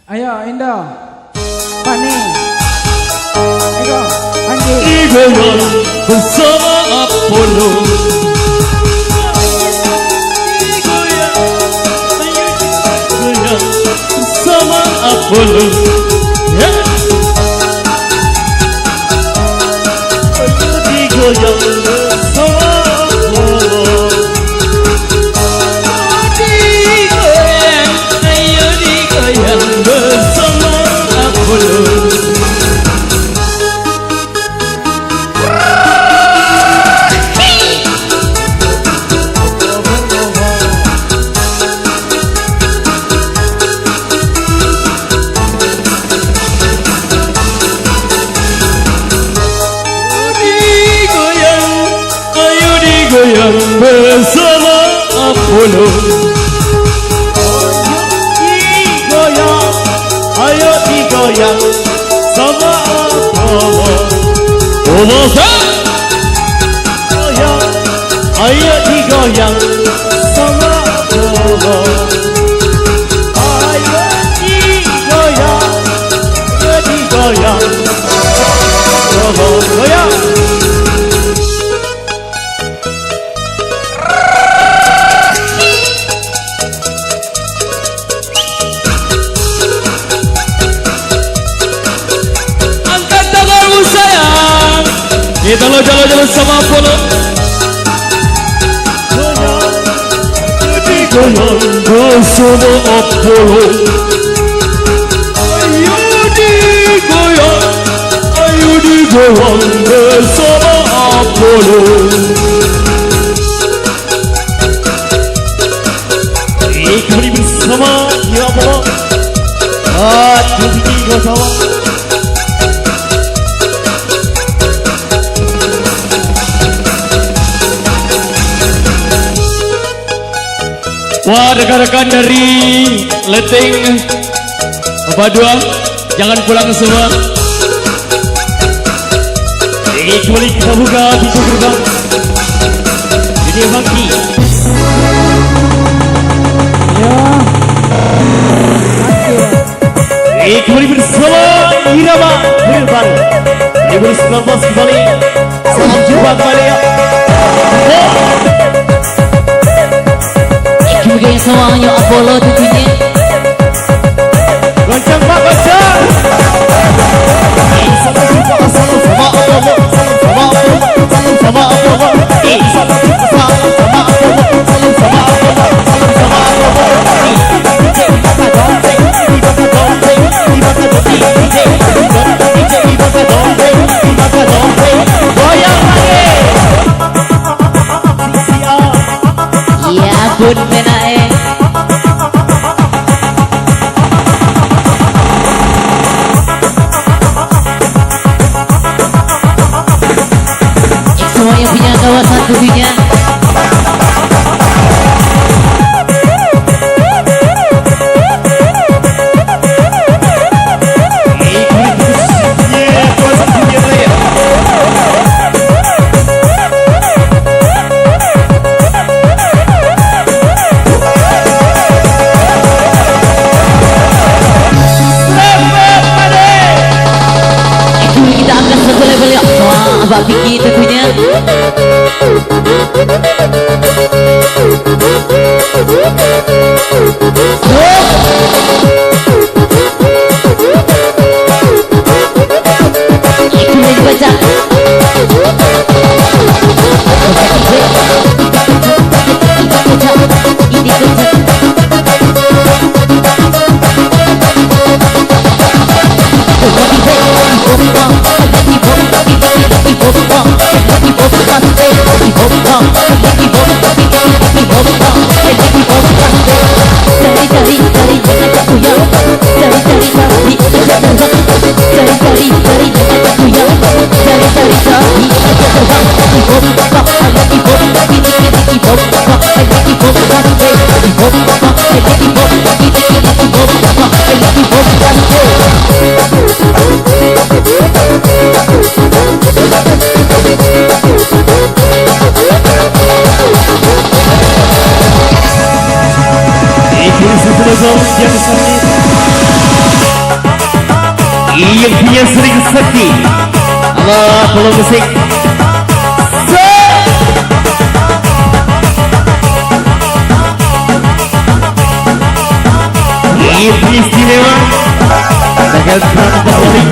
Ayo Indo, Pani, Ego, Andi. Digoyang bersama Apollo. Digoyang bersama Apollo. Digoyang bersama Apollo. Digoyang bersama Apollo. Digoyang bersama Apollo. Ayo digoyang sama Apollo. Ayo digoyang sama Apollo. Ayo digoyang. Goyang. Jalan sama Apollo. Digoyang bersama Apollo. Ayo digoyang bersama Apollo. Kembali bersama ya Apollo. Satu tiga sama. Wah, rekan-rekan dari Leting Badua, jangan pulang semua. Ini kembali kita buka pintu gerbang. Ini Bangki. Ini kembali bersama Irama Gerbang 2019 kembali. Selamat jumpa kembali ya. Kemudian semuanya Apollo tentunya. Goncang Pak, goncang. Sama jumpa sama Apollo, sama Apollo, sama Apollo. Sama jumpa sama Apollo, sama Apollo, sama Apollo. Goyang lagi. Ya pun menae. Semuanya punya kawasan tubuhnya. Abang Vicky tentunya. Itu yang dibaca. Yang Iya punya sering sedih. Allah kalau musik. Iya punya istimewa. Dengan Pramugari.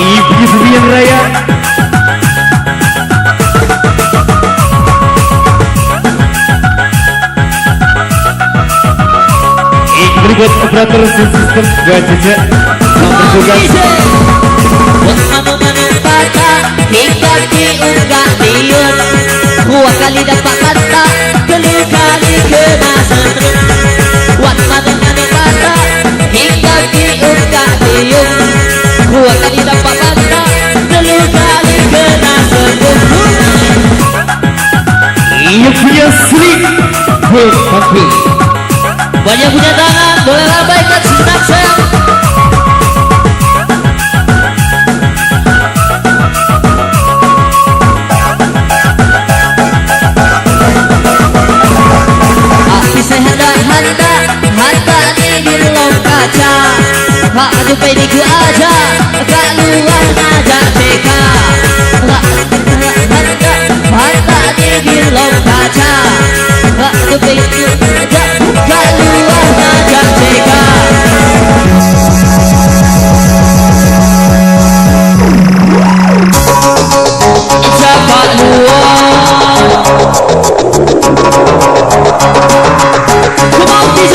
Iya punya Subian Raya. Berikut operator sistem gua Cece yang bertugas. Hingga diunggah liun, dua kali dapat kata, kali kena setrum. Wan manungane kata, hingga diunggah liun, dua kali dapat kata, kali kena setrum. Iya punya Sri Bukti. Banyak punya tangan, boleh lambaikan senang sayang. Api sehanda-handa, handa di bilang kaca. Pak jumpai di gua aja, gak luar ngajak TK. Handa di bilang kaca. Pak jumpai di gua aja, gak luar ngajak TK. Cepat luar. Come on DJ.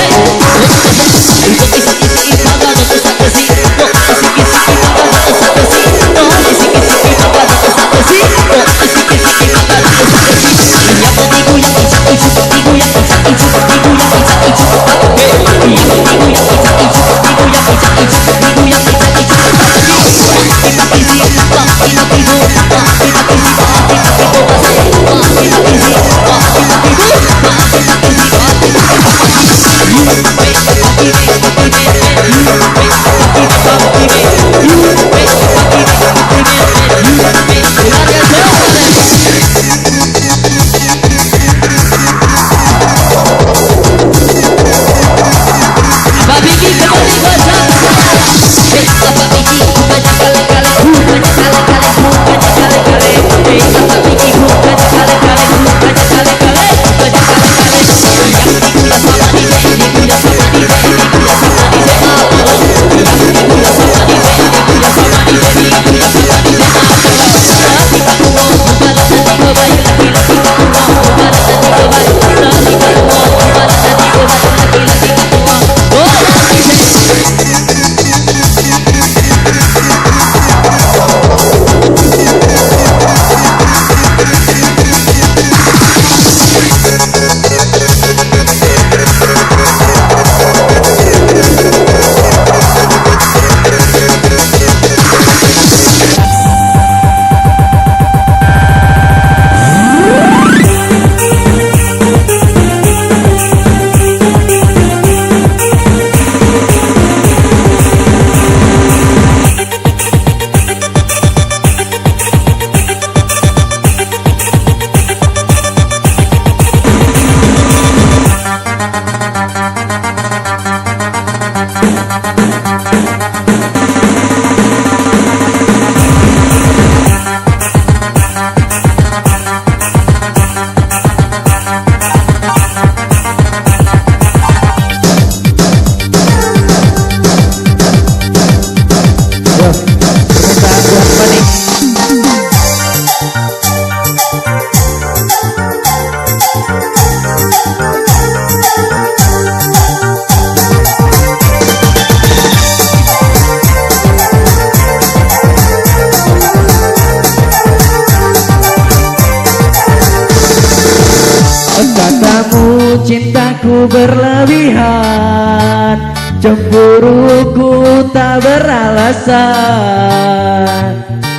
Katamu cintaku berlebihan, cemburuku tak beralasan,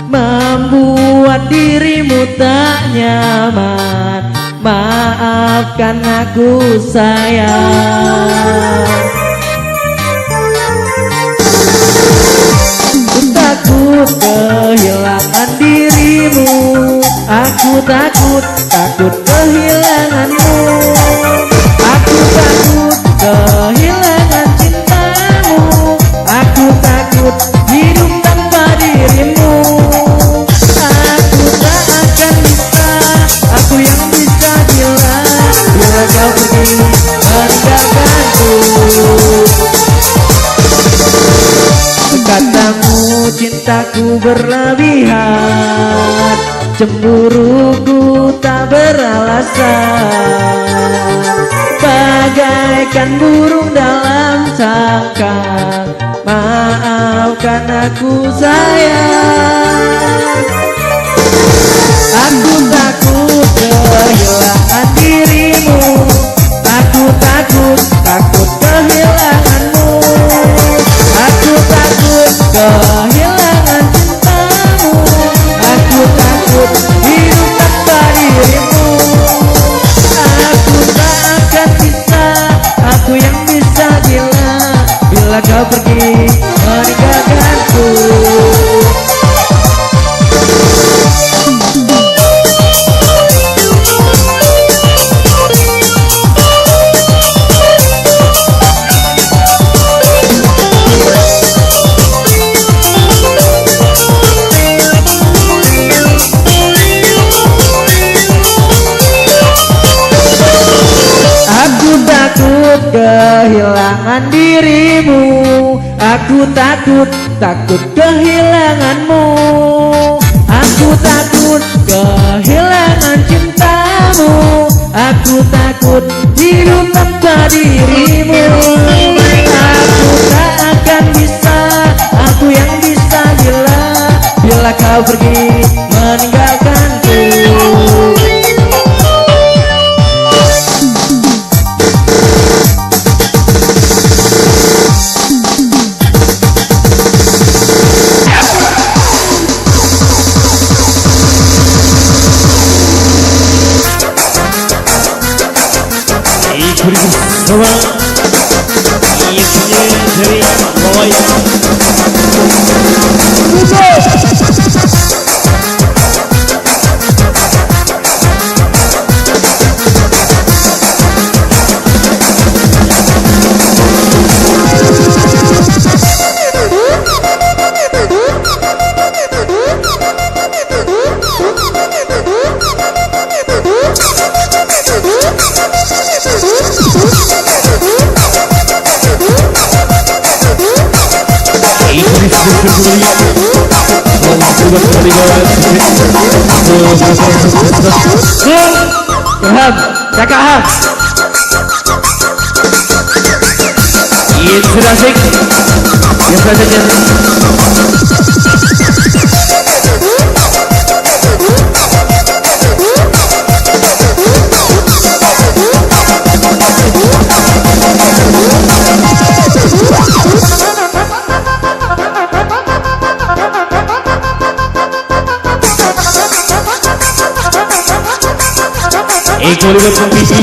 membuat dirimu tak nyaman. Maafkan aku sayang. Aku takut kehilangan dirimu, aku takut kehilanganmu. Aku takut berlebihan, cemburuku tak beralasan, bagaikan burung dalam cangkang. Maafkan aku sayang, aku takut kehilangan dirimu, aku takut kehilanganmu, aku takut kehilangan cintamu, aku takut hidup tanpa dirimu. Aku tak akan bisa, aku yang bisa bila kau pergi meninggalkanku. Aku takut kehilangan dirimu, aku takut kehilanganmu, aku takut kehilangan cintamu, aku takut hidup tanpa dirimu. Aku tak akan bisa, aku yang bisa bila kau pergi meninggalkanku. Sama ini dari Roy. Ham, Kakak Ham. Ini sudah asik. Biasa saja. एक गोली में पीछे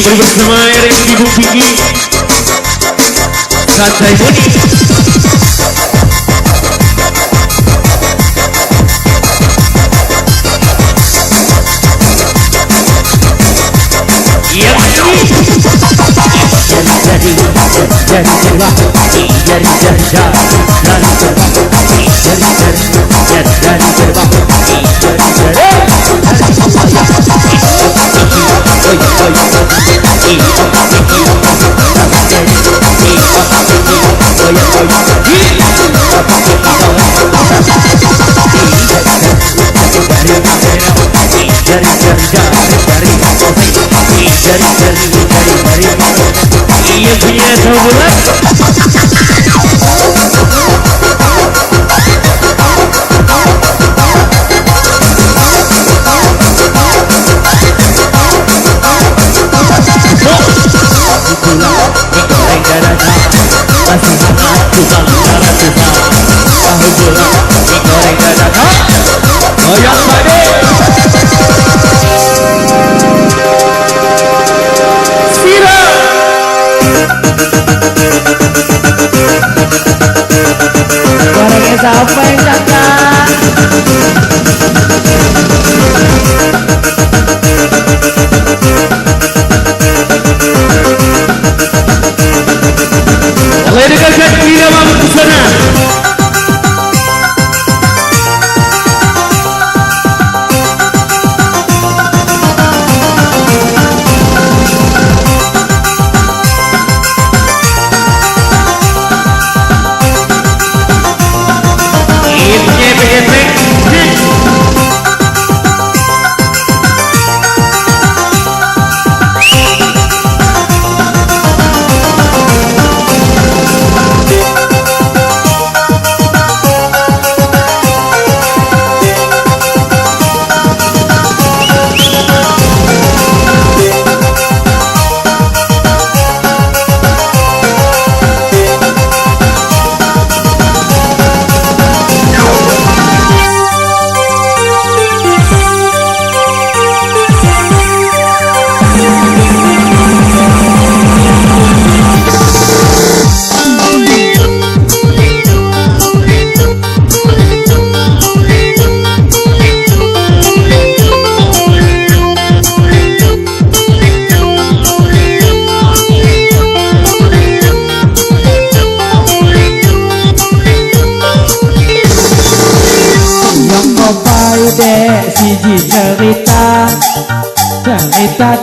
kembali bersama Erik Ibu Piki Santai Budi. Goyang pade. Sira. Gorengnya siapa yang cakap? Oleh dekatkan Ira Mampu Busana. Siji cerita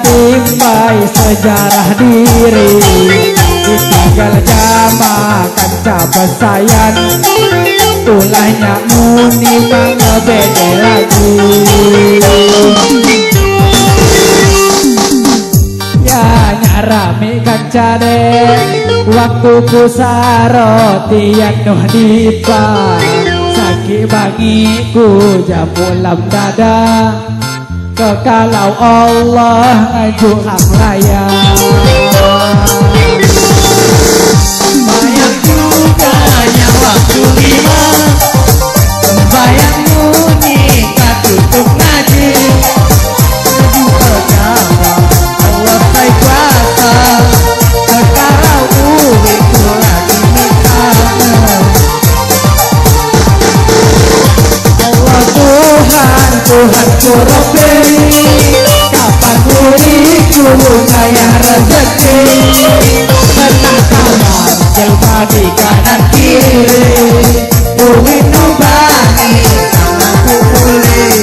timbai sejarah diri, ditinggal jama kanca pesayan, ulahnya muni mangebede lagi. Ya nyarami kanca dek, waktu pusaro tian nuh dipa. Sakit bagiku jamu lam dada, kekalau Allah ngaju hang raya. Bayang juga waktu lima, bayang muni katutup ngaji. Ngaju perkara Allah sai kuasa, kekalau uwiku lagi misalnya. Tuhan ku Rabbi, kapan uriku kaya rezeki, tenang kawan jelma di kanan kiri, duit nobani aku pulih.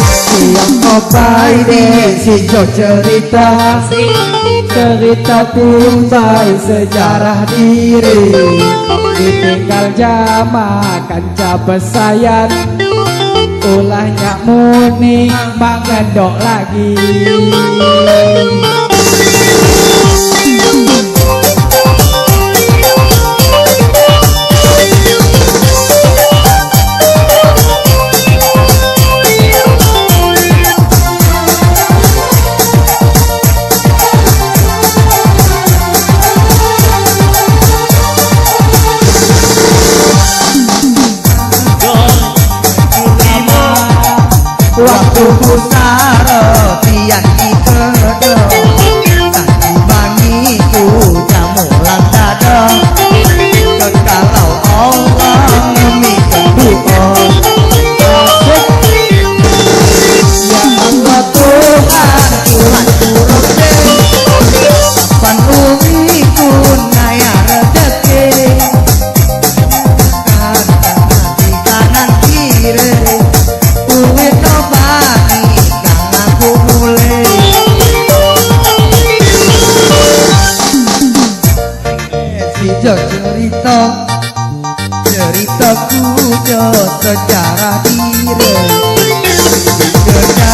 Siang ngopai deh si Jo cerita timbai sejarah diri, ditinggal jama kanca pesayan, ulahnya muni mak ngendok lagi. Waktu pusara tiang ikedo, tadi bangiku jamu lang dada, kekalau Allah ngemikan doa. Ya Allah Tuhan ku Rabbi, kapan umiku naya rezeki, di kanan kiri duit nobani kang aku mulai. Si Jo ceritaku Jo sejarah diri, kerja